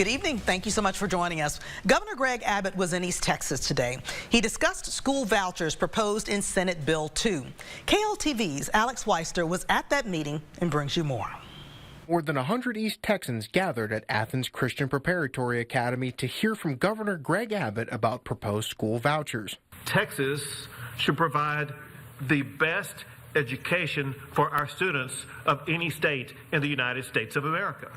Good evening. Thank you so much for joining us. Governor Greg Abbott was in East Texas today. He discussed school vouchers proposed in Senate Bill 2. KLTV's Alex Weister was at that meeting and brings you more. More than 100 East Texans gathered at Athens Christian Preparatory Academy to hear from Governor Greg Abbott about proposed school vouchers. Texas should provide the best education for our students of any state in the United States of America.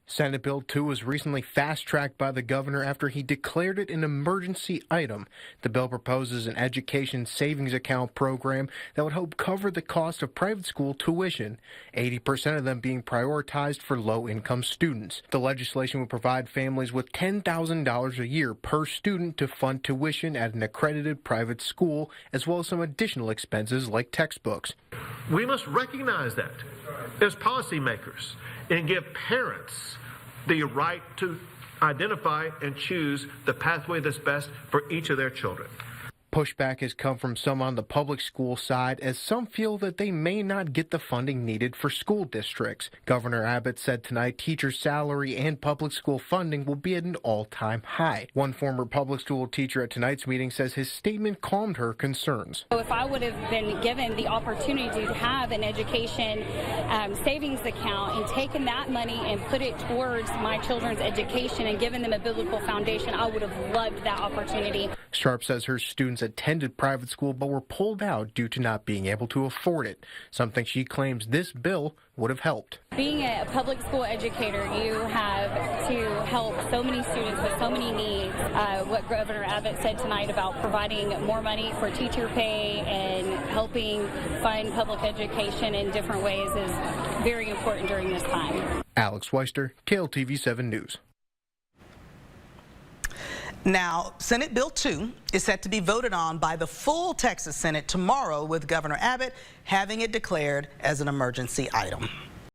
Senate Bill 2 was recently fast-tracked by the governor after he declared it an emergency item. The bill proposes an education savings account program that would help cover the cost of private school tuition, 80% of them being prioritized for low-income students. The legislation would provide families with $10,000 a year per student to fund tuition at an accredited private school, as well as some additional expenses like textbooks. We must recognize that as policymakers and give parents the right to identify and choose the pathway that's best for each of their children. Pushback has come from some on the public school side, as some feel that they may not get the funding needed for school districts. Governor Abbott said tonight teacher salary and public school funding will be at an all-time high. One former public school teacher at tonight's meeting says his statement calmed her concerns. If I would have been given the opportunity to have an education savings account and taken that money and put it towards my children's education and given them a biblical foundation, I would have loved that opportunity. Sharp says her students attended private school but were pulled out due to not being able to afford it, something she claims this bill would have helped. Being a public school educator, you have to help so many students with so many needs. What Governor Abbott said tonight about providing more money for teacher pay and helping fund public education in different ways is very important during this time. Alex Weister, KLTV 7 News. Now, Senate Bill 2 is set to be voted on by the full Texas Senate tomorrow, with Governor Abbott having it declared as an emergency item.